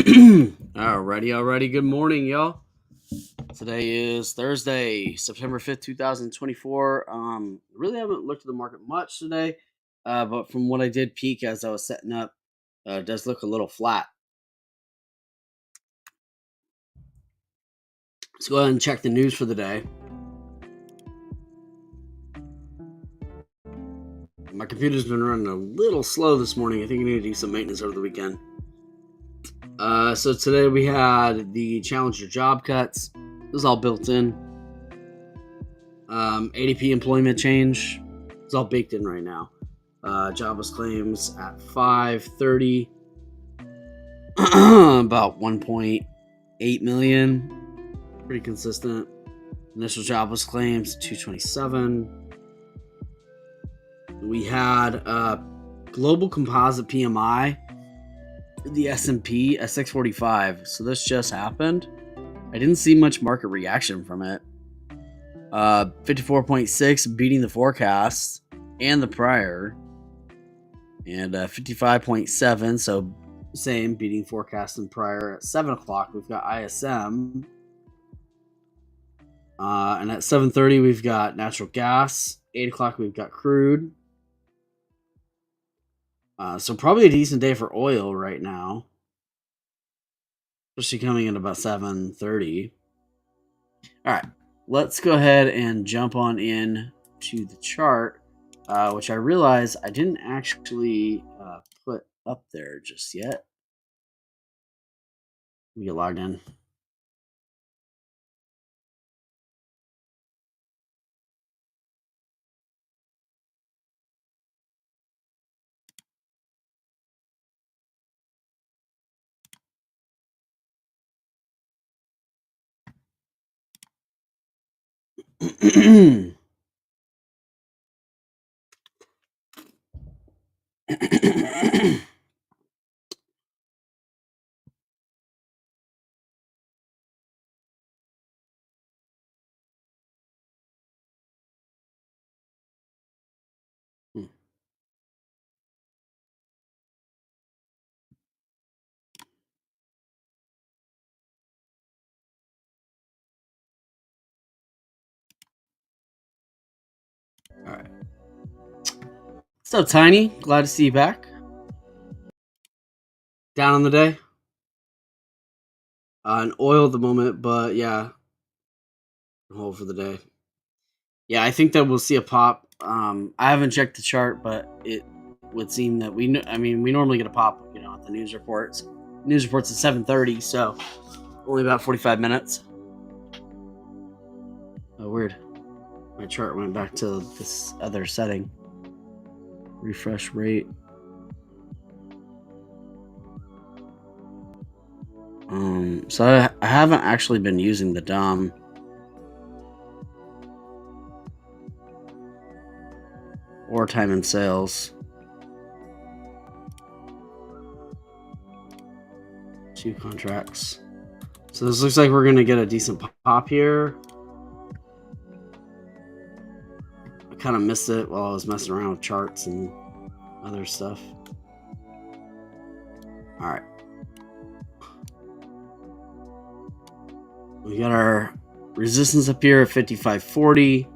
Alrighty. Good morning, y'all. Today is Thursday, September 5th, 2024. Really haven't looked at the market much today, but from what I did peek as I was setting up, it does look a little flat. Let's go ahead and check the news for the day. My computer's been running a little slow this morning. I think I need to do some maintenance over the weekend. So today we had the Challenger job cuts. This is all built in. ADP employment change. It's all baked in right now. Jobless claims at 530, about 1.8 million. Pretty consistent. Initial jobless claims 227. We had global composite PMI, the S&P at 645. So this just happened. I didn't see much market reaction from it. 54.6 beating the forecast and the prior, and 55.7, so same, beating forecast and prior. At 7 o'clock we've got ISM, and at 7:30 we've got natural gas. 8 o'clock we've got crude. So probably a decent day for oil right now, especially coming in about 7:30. All right, let's go ahead and jump on in to the chart, which I realize I didn't actually put up there just yet. Let me get logged in. All right. What's up, Tiny? Glad to see you back. Down on the day. In oil at the moment, but yeah, hold for the day. Yeah, I think that we'll see a pop. I haven't checked the chart, but it would seem that we normally get a pop, at the news reports. News reports at 7:30, so only about 45 minutes. Oh, weird. My chart went back to this other setting. Refresh rate. So I haven't actually been using the DOM. Or time in sales. 2 contracts. So this looks like we're going to get a decent pop here. I kind of missed it while I was messing around with charts and other stuff. All right. We got our resistance up here at 55.40.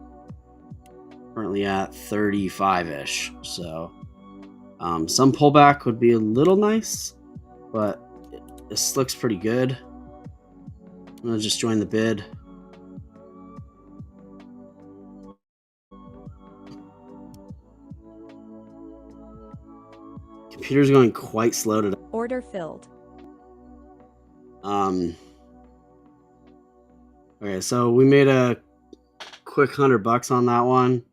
Currently at 35-ish. So some pullback would be a little nice, but this looks pretty good. I'm going to just join the bid. Computer's going quite slow today. Order filled. Okay, so we made a quick $100 on that one.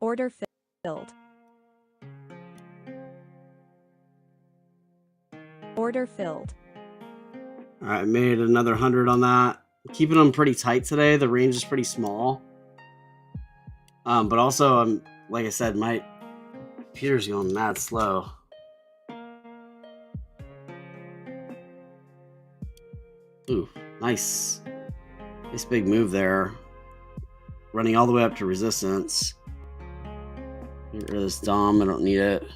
Order filled. Order filled. All right, made another 100 on that. Keeping them pretty tight today. The range is pretty small. But also I'm like I said, my computer's going mad slow. Ooh, nice. Nice big move there. Running all the way up to resistance. Get rid of this Dom. I don't need it.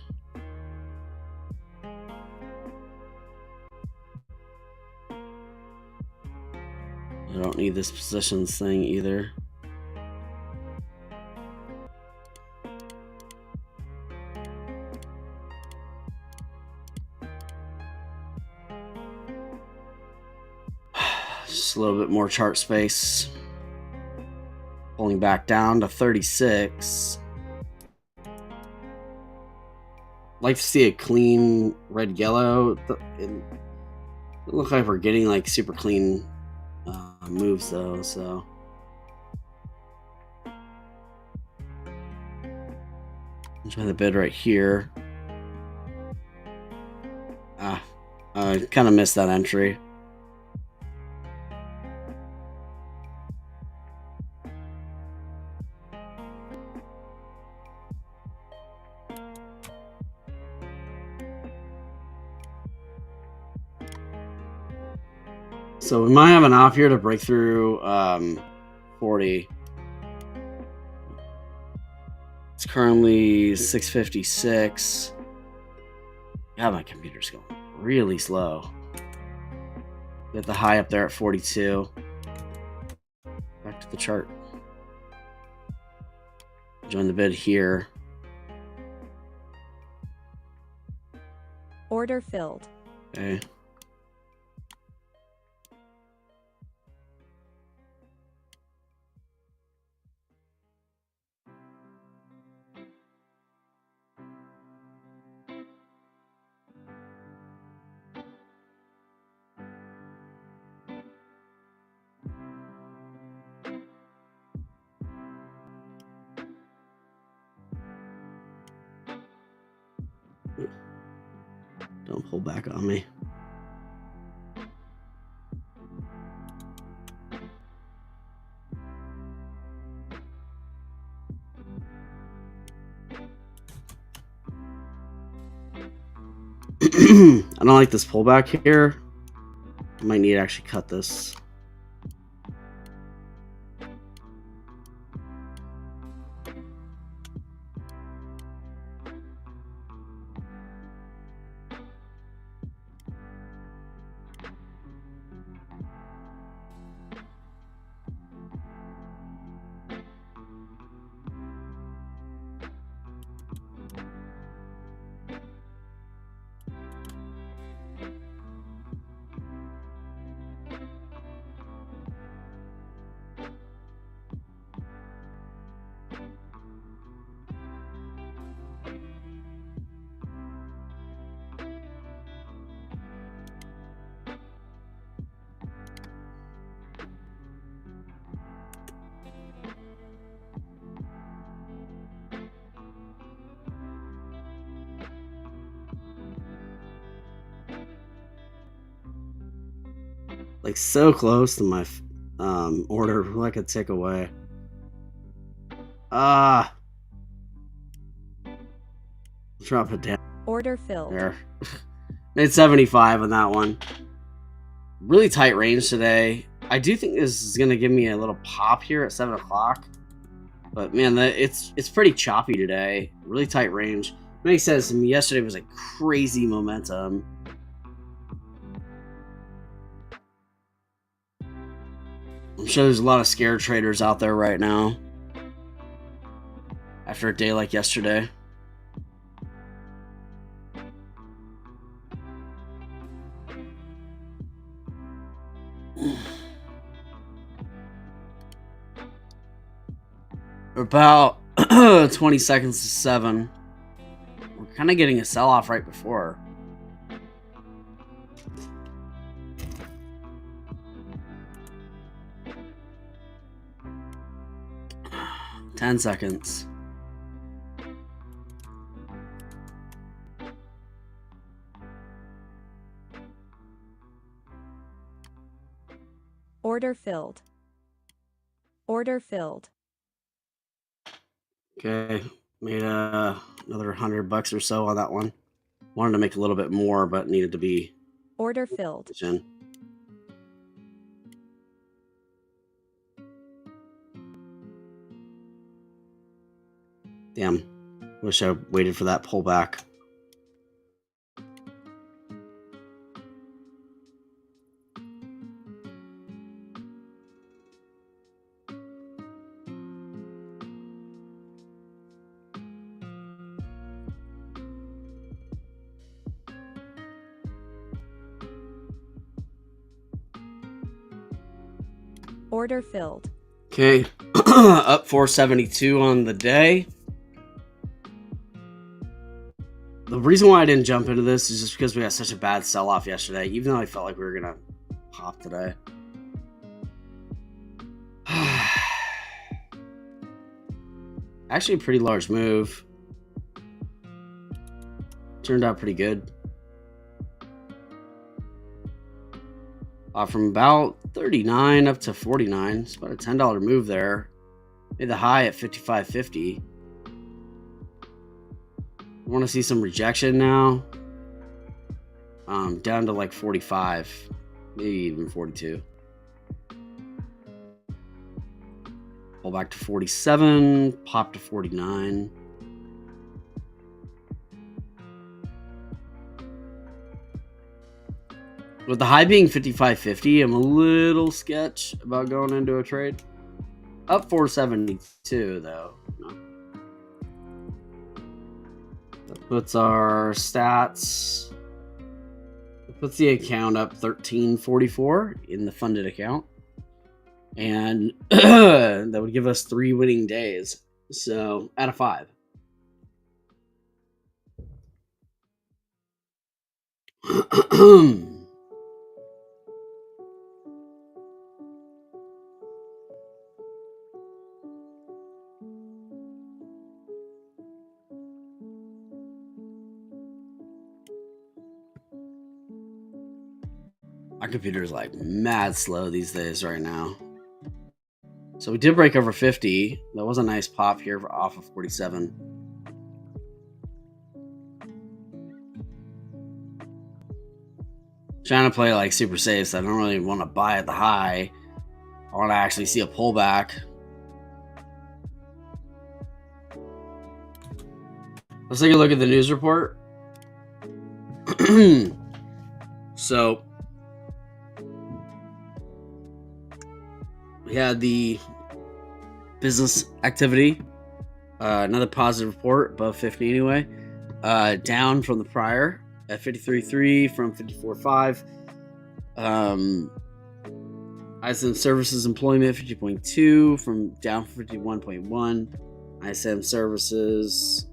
I don't need this positions thing either. Just a little bit more chart space. Pulling back down to 36. Like to see a clean red yellow. It looks like we're getting like super clean moves though. So enjoy the bid right here. I kind of missed that entry. So we might have an op here to break through 40. It's currently 656. God, my computer's going really slow. Get the high up there at 42. Back to the chart. Join the bid here. Order filled. Okay. Don't pull back on me. I don't like this pullback here. I might need to actually cut this. Like so close to my order. Who I could take away. Drop it down. Order filled. There. Made 75 on that one. Really tight range today. I do think this is going to give me a little pop here at 7 o'clock. But man, it's pretty choppy today. Really tight range. Makes sense. Yesterday was a crazy momentum. I'm sure there's a lot of scared traders out there right now. After a day like yesterday. About 20 seconds to 7. We're kind of getting a sell-off right before. Ten seconds. Order filled. Order filled. Okay, Made another $100 or so on that one. Wanted to make a little bit more, but needed to be Order filled. in. Damn. Wish I waited for that pullback. Order filled. Okay. Up 472 on the day. The reason why I didn't jump into this is just because we had such a bad sell-off yesterday, even though I felt like we were going to pop today. Actually, a pretty large move. Turned out pretty good. From about 39 up to 49. It's about a $10 move there. Made the high at 55.50. I want to see some rejection now. Down to like 45, maybe even 42. Pull back to 47, pop to 49. With the high being 55.50, I'm a little sketch about going into a trade. Up 472 though. No. That puts our stats. It puts the account up 1344 in the funded account. And that would give us 3 winning days. So out of 5. My computer is like mad slow these days right now. So we did break over 50. That was a nice pop here off of 47. Trying to play like super safe, so I don't really want to buy at the high. I want to actually see a pullback. Let's take a look at the news report. So we had the business activity, another positive report above 50 anyway, down from the prior at 53.3 from 54.5. ISM services employment 50.2 from down from 51.1. ISM services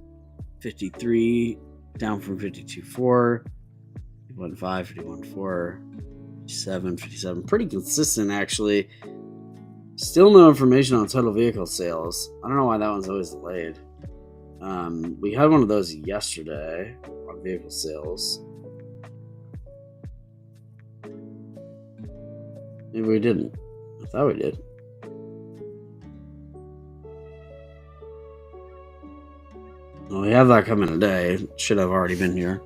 53 down from 52.4. 51.5, 51.4, 57. Pretty consistent actually. Still no information on total vehicle sales. I don't know why that one's always delayed. We had one of those yesterday on vehicle sales. Maybe we didn't. I thought we did. Well, we have that coming today. It should have already been here.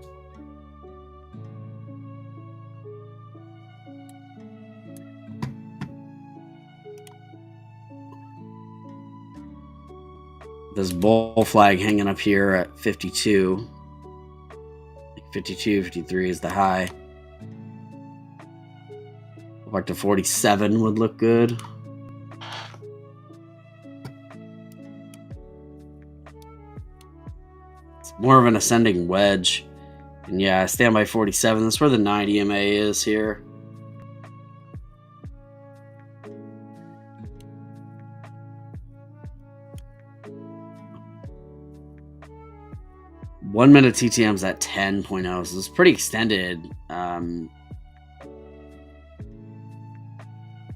This bull flag hanging up here at 52. 52, 53 is the high. Go back to 47 would look good. It's more of an ascending wedge. And yeah, I stand by 47. That's where the 9 EMA is here. One minute TTM's at 10.0, so it's pretty extended.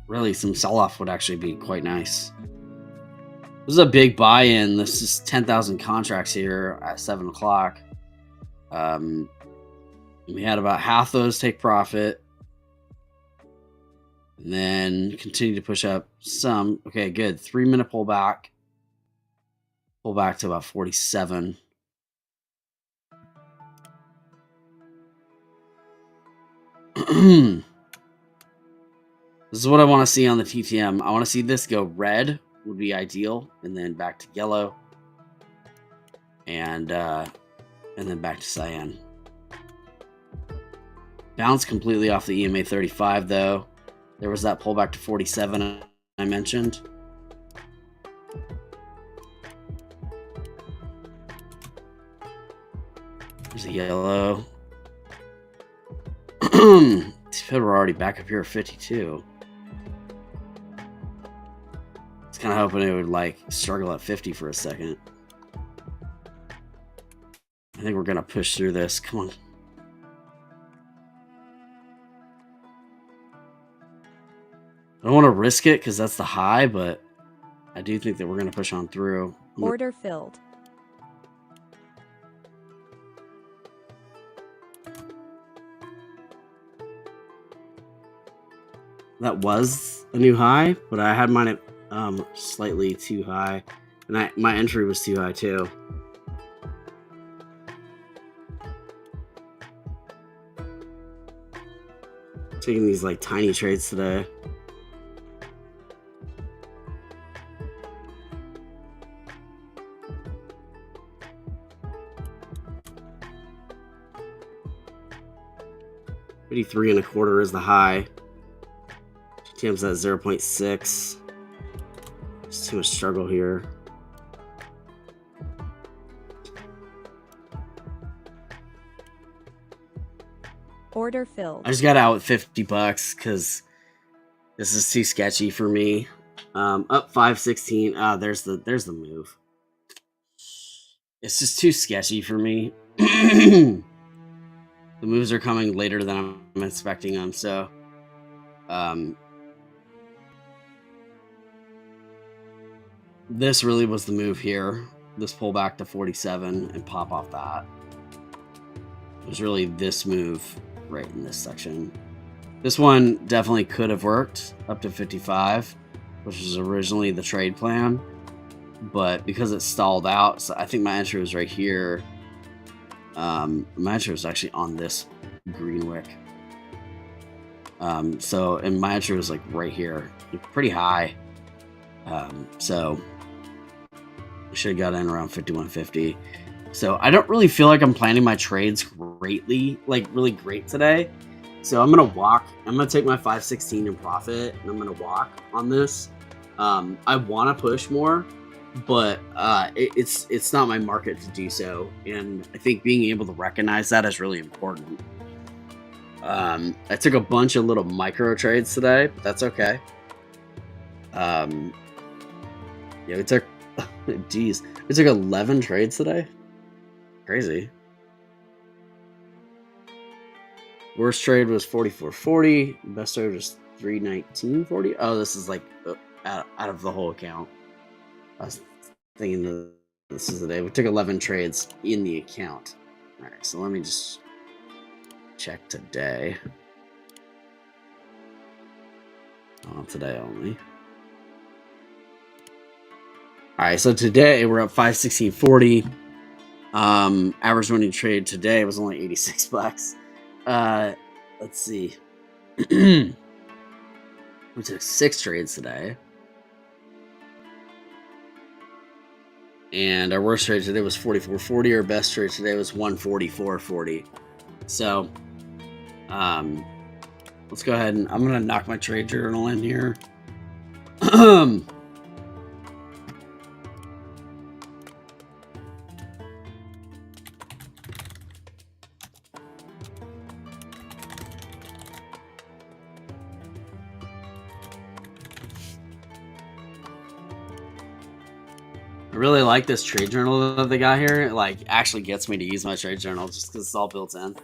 Really, some sell-off would actually be quite nice. This is a big buy-in. This is 10,000 contracts here at 7 o'clock. We had about half those take profit. And then continue to push up some. Okay, good. 3 minute pullback. pull back to about 47. This is what I want to see on the TTM. I want to see this go red, would be ideal, and then back to yellow, and then back to cyan. Bounced completely off the EMA 35 though. There was that pullback to 47 I mentioned. There's a yellow. We're already back up here at 52. I was kind of hoping it would like struggle at 50 for a second. I think we're gonna push through this. Come on. I don't want to risk it because that's the high, but I do think that we're gonna push on through. Order filled. That was a new high, but I had mine at slightly too high, and my entry was too high too. Taking these like tiny trades today. $53.25 is the high. TM's at 0.6. There's too much struggle here. Order filled. I just got out with $50 because this is too sketchy for me. Up 516. There's the move. It's just too sketchy for me. The moves are coming later than I'm expecting them, so this really was the move here. This pull back to 47 and pop off that. It was really this move right in this section. This one definitely could have worked up to 55, which was originally the trade plan, but because it stalled out, so I think my entry was right here. My entry was actually on this green wick. And my entry was like right here, pretty high. So I should have got in around 51.50. So I don't really feel like I'm planning my trades really great today. So I'm gonna walk. I'm gonna take my 516 in profit, and I'm gonna walk on this. I want to push more, but it's not my market to do so, and I think being able to recognize that is really important. I took a bunch of little micro trades today, but that's okay. Yeah, we took, geez, we took 11 trades today. Crazy. Worst trade was 44.40. Best trade was 319.40. Oh, this is like out of the whole account. I was thinking that this is the day. We took 11 trades in the account. All right, so let me just check today. Today only. All right, so today we're up 516.40. Average winning trade today was only $86. Let's see. We took 6 trades today. And our worst trade today was 44.40. Our best trade today was 144.40. So, let's go ahead and I'm going to knock my trade journal in here. I really like this trade journal that they got here. It like actually gets me to use my trade journal just because it's all built in.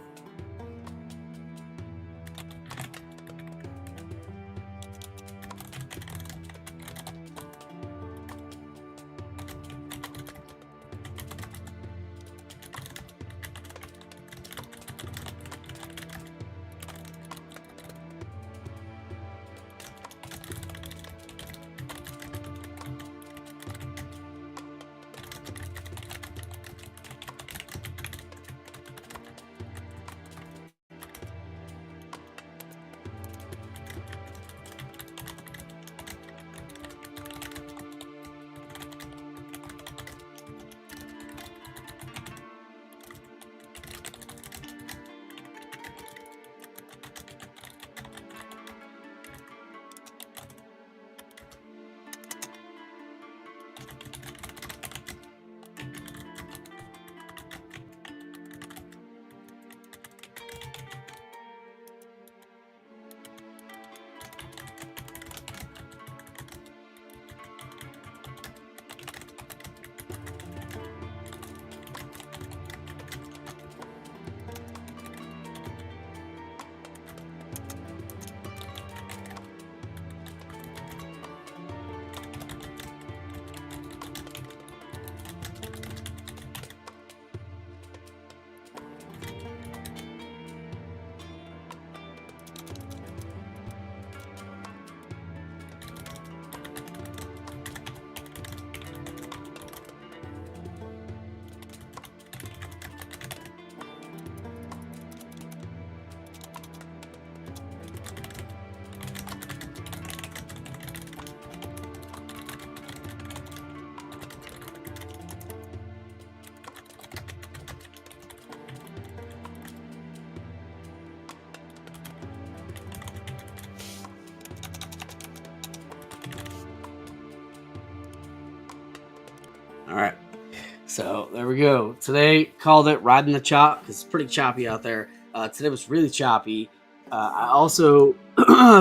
So there we go. Today called it riding the chop because it's pretty choppy out there. Today was really choppy. I also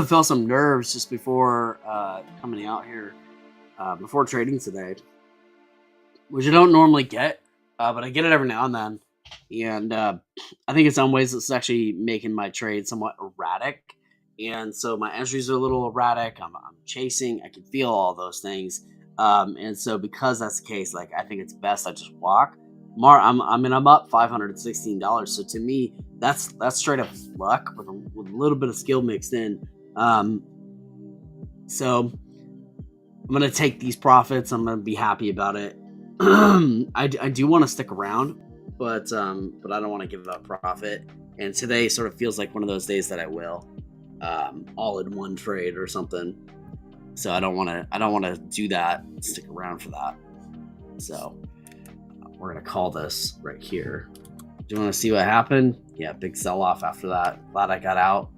felt some nerves just before coming out here, before trading today, which I don't normally get, but I get it every now and then. And I think in some ways it's actually making my trade somewhat erratic. And so my entries are a little erratic. I'm chasing. I can feel all those things. And so because that's the case, like I think it's best I just walk. I'm up $516. So to me, that's straight up luck with a little bit of skill mixed in. So I'm gonna take these profits. I'm gonna be happy about it. I do want to stick around, but I don't want to give up profit. And today sort of feels like one of those days that I will, all in one trade or something. So I don't want to do that. Stick around for that. So we're gonna call this right here. Do you want to see what happened? Yeah, big sell off after that. Glad I got out.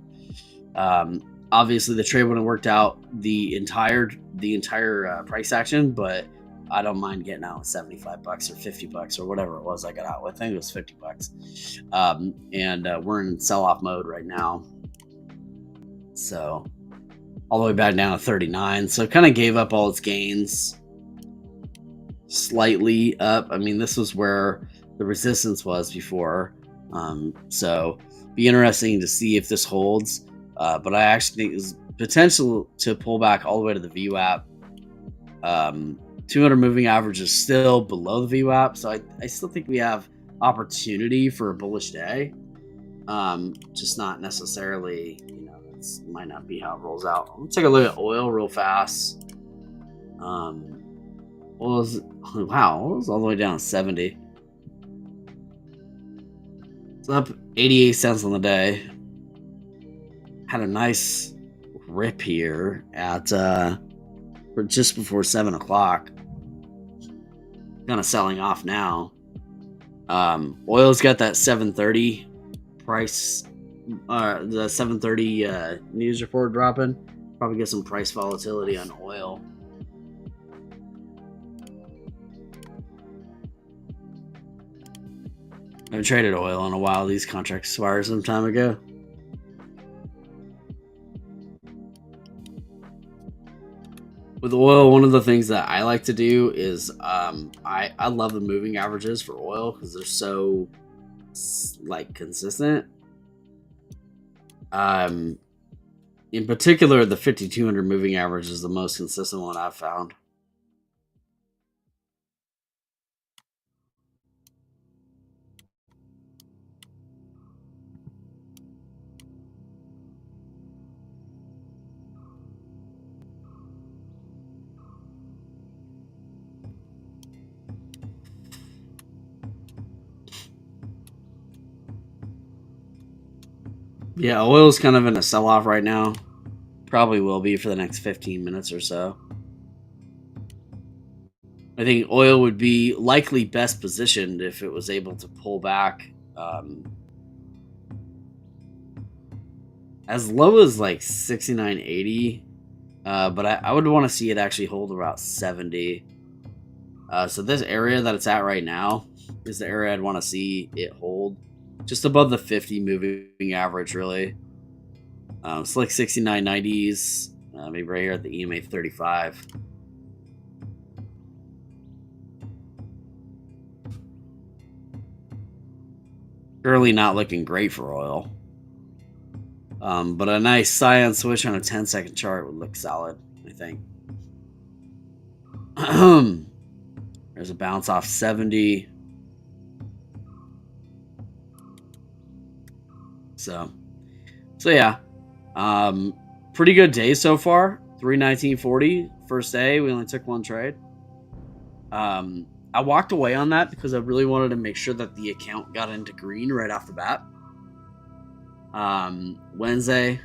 Obviously the trade wouldn't have worked out the entire price action, but I don't mind getting out with $75 or $50 or whatever it was I got out with. I think it was $50. And we're in sell off mode right now. So all the way back down to 39. So it kind of gave up all its gains. Slightly up. I mean, this was where the resistance was before. So be interesting to see if this holds. But I actually think there's potential to pull back all the way to the VWAP. 200 moving average is still below the VWAP, so I still think we have opportunity for a bullish day. Just not necessarily, it might not be how it rolls out. Let's take a look at oil real fast. Oil's all the way down to 70. It's up 88 cents on the day. Had a nice rip here at just before 7 o'clock. Kind of selling off now. Oil's got that 730 price, the 730 news report dropping. Probably get some price volatility on oil. I haven't traded oil in a while. These contracts expired some time ago. With oil, one of the things that I like to do is I love the moving averages for oil because they're so consistent. In particular, the 5200 moving average is the most consistent one I've found. Yeah, oil's kind of in a sell-off right now. Probably will be for the next 15 minutes or so. I think oil would be likely best positioned if it was able to pull back as low as like 69.80. But I would want to see it actually hold about 70. So this area that it's at right now is the area I'd want to see it hold. Just above the 50 moving average, really. It's like 69.90s, maybe right here at the EMA 35. Currently not looking great for oil. But a nice cyan switch on a 10-second chart would look solid, I think. There's a bounce off 70. So yeah. Pretty good day so far. 319.40 first day. We only took one trade. I walked away on that because I really wanted to make sure that the account got into green right off the bat. Wednesday,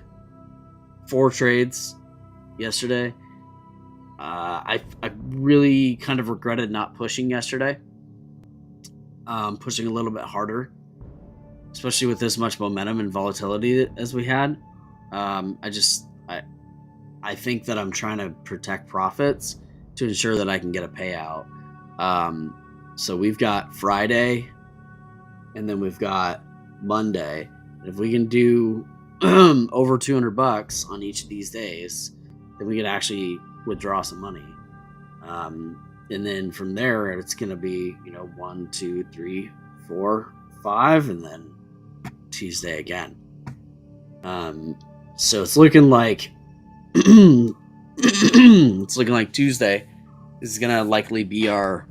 4 trades yesterday. I really kind of regretted not pushing yesterday. Pushing a little bit harder, especially with this much momentum and volatility as we had. I think that I'm trying to protect profits to ensure that I can get a payout. So we've got Friday, and then we've got Monday. And if we can do over $200 on each of these days, then we can actually withdraw some money. And then from there, it's going to be 1, 2, 3, 4, 5, and then Tuesday again. So it's looking like Tuesday is going to likely be our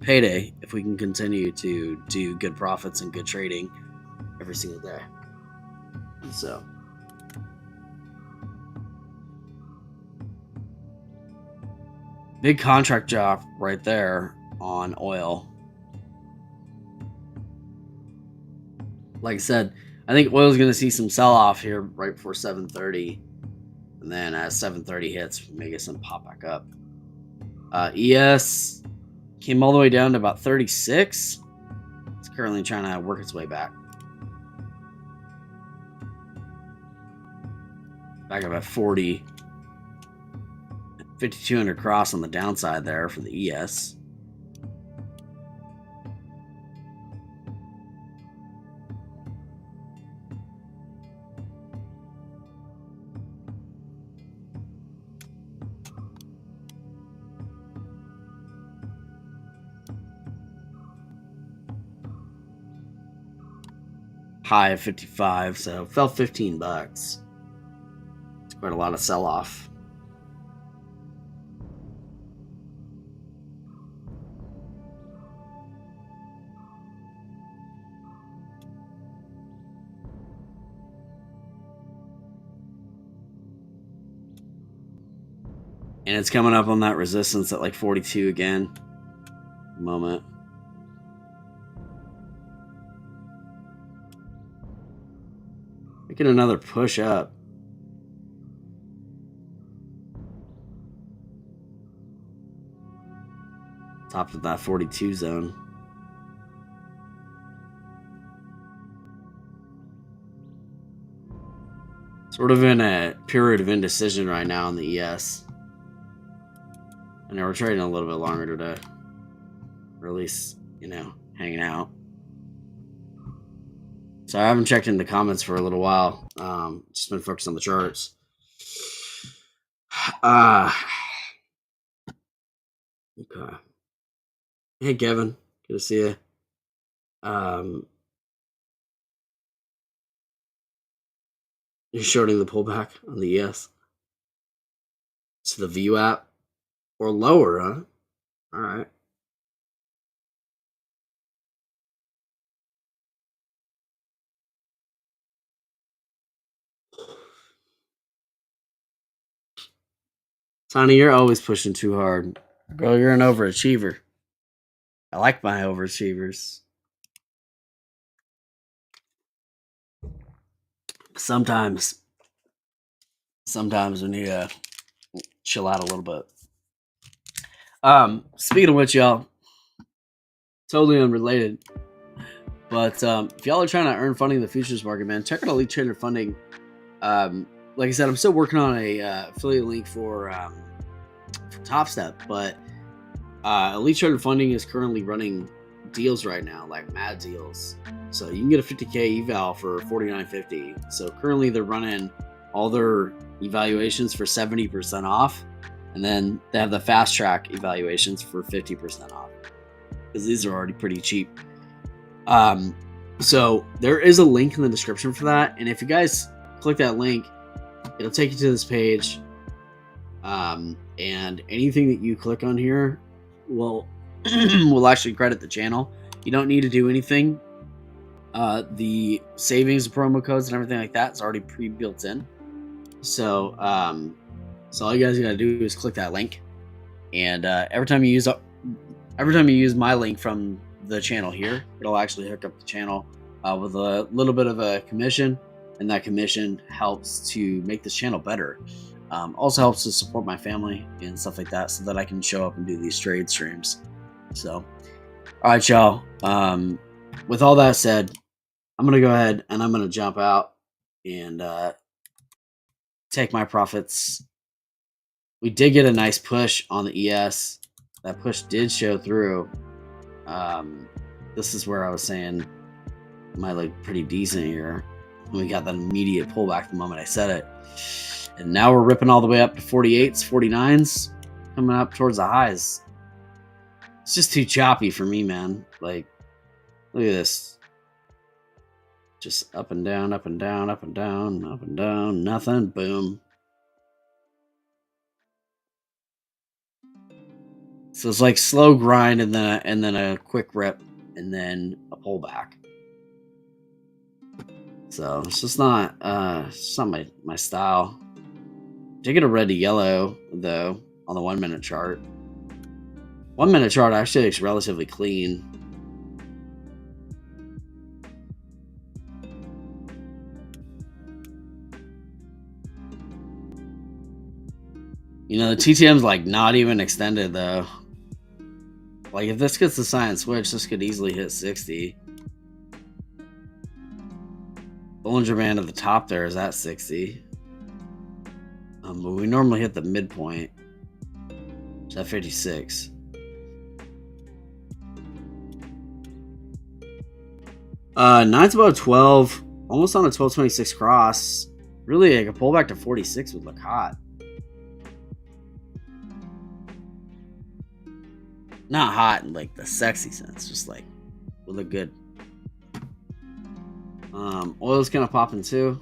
payday if we can continue to do good profits and good trading every single day. So big contract drop right there on oil. Like I said, I think oil is going to see some sell off here right before 7:30, and then as 7:30 hits, we may get some pop back up. ES came all the way down to about 36. It's currently trying to work its way back. Back up at 40. 5,200 cross on the downside there for the ES. High of 55, so fell $15. It's quite a lot of sell off. And it's coming up on that resistance at like 42 again. Moment. Making another push up. Top of that 42 zone. Sort of in a period of indecision right now in the ES. I know we're trading a little bit longer today. Or at least, hanging out. So I haven't checked in the comments for a little while. Just been focused on the charts. Okay. Hey, Kevin. Good to see you. You're shorting the pullback on the ES. To the View app. Or lower, huh? All right. Sonny, you're always pushing too hard. Girl, you're an overachiever. I like my overachievers. Sometimes we need to chill out a little bit. Speaking of which, y'all, totally unrelated, but if y'all are trying to earn funding in the futures market, man, check out Elite Trader Funding. Like I said, I'm still working on a affiliate link for TopStep, but Elite Trader Funding is currently running deals right now, like mad deals. So you can get a 50K eval for $49.50. So currently they're running all their evaluations for 70% off, and then they have the fast track evaluations for 50% off, because these are already pretty cheap. So there is a link in the description for that, and if you guys click that link, it'll take you to this page, and anything that you click on here will actually credit the channel. You don't need to do anything. The savings, promo codes, and everything like that is already pre-built in. So all you guys gotta do is click that link, and every time you use my link from the channel here, it'll actually hook up the channel with a little bit of a commission, and that commission helps to make this channel better. Also helps to support my family and stuff like that, so that I can show up and do these trade streams. So, all right, y'all. With all that said, I'm gonna go ahead and I'm gonna jump out and take my profits. We did get a nice push on the ES. that push did show through. This is where I was saying might look pretty decent here. We got that immediate pullback the moment I said it. And now we're ripping all the way up to 48s, 49s, coming up towards the highs. It's just too choppy for me, man. Like, look at this. Just up and down, up and down, up and down, up and down, nothing, boom. So it's like slow grind and then a quick rip and then a pullback. So it's just not my style. Did get a red to yellow though on the 1 minute chart. 1 minute chart actually looks relatively clean. You know, the TTM's like not even extended though. Like if this gets the sign switch, this could easily hit 60. Bollinger Band at the top there is at 60. But we normally hit the midpoint. It's at 56. Nine's about 12. Almost on a 1226 cross. Really, like a pullback to 46 would look hot. Not hot in like the sexy sense, just like would look good. Oil's kind of popping too.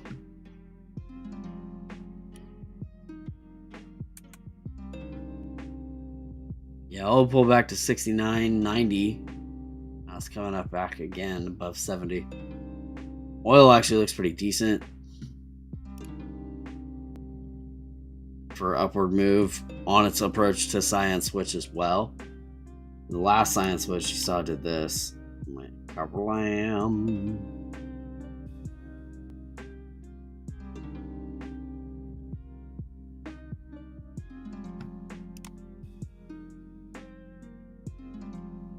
Yeah, oil pull back to 69.90. Now it's coming up back again above 70. Oil actually looks pretty decent for upward move on its approach to science switch as well. The last science switch you saw did this.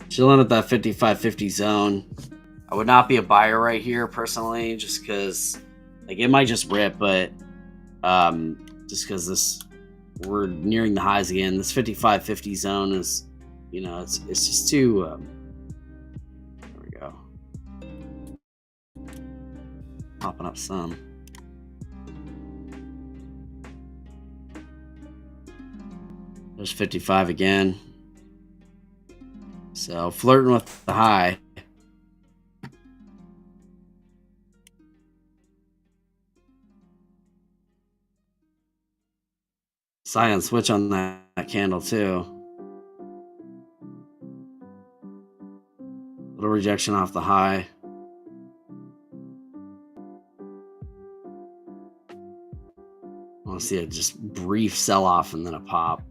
Chilling at that 55.50 zone. I would not be a buyer right here personally, just because like it might just rip, but just because we're nearing the highs again. This 55.50 zone is, you know, it's just too. There we go. Popping up some. There's 55 again. So flirting with the high. Silent switch on that candle too. Little rejection off the high. I want to see a just brief sell-off and then a pop.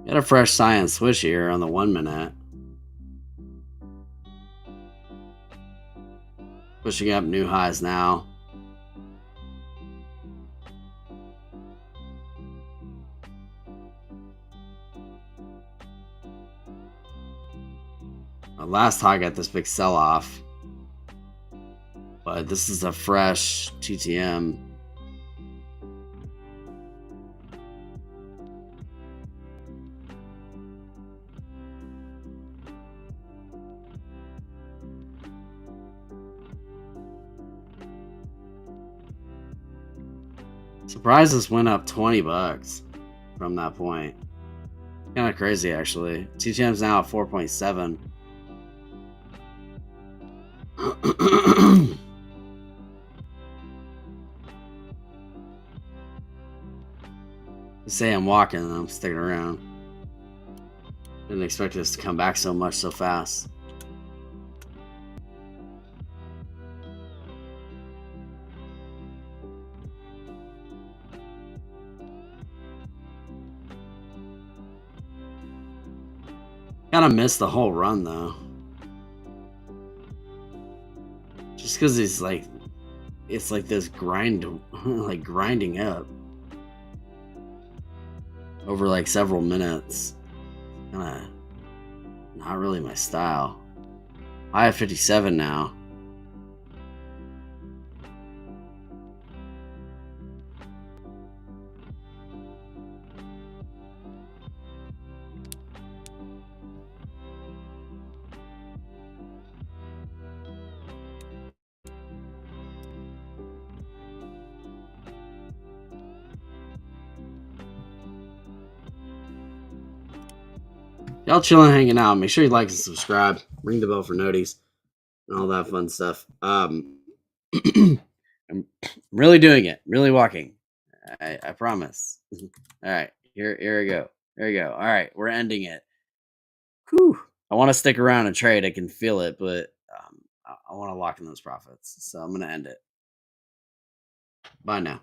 Got a fresh science switch here on the 1 minute. Pushing up new highs now. Our last high got this big sell-off. But this is a fresh TTM. Surprised this went up $20 from that point. Kind of crazy, actually. TTM's now at 4.7. Say I'm walking and I'm sticking around. Didn't expect this to come back so much so fast. Kind of missed the whole run though. Just because he's like it's like this grind, like grinding up over like several minutes. Kind of not really my style. I have 57 now. Y'all chilling, hanging out. Make sure you like and subscribe. Ring the bell for noties and all that fun stuff. I'm really doing it. Really walking. I promise. All right, here we go. There we go. All right, we're ending it. Whew. I want to stick around and trade. I can feel it, but I want to lock in those profits. So I'm gonna end it. Bye now.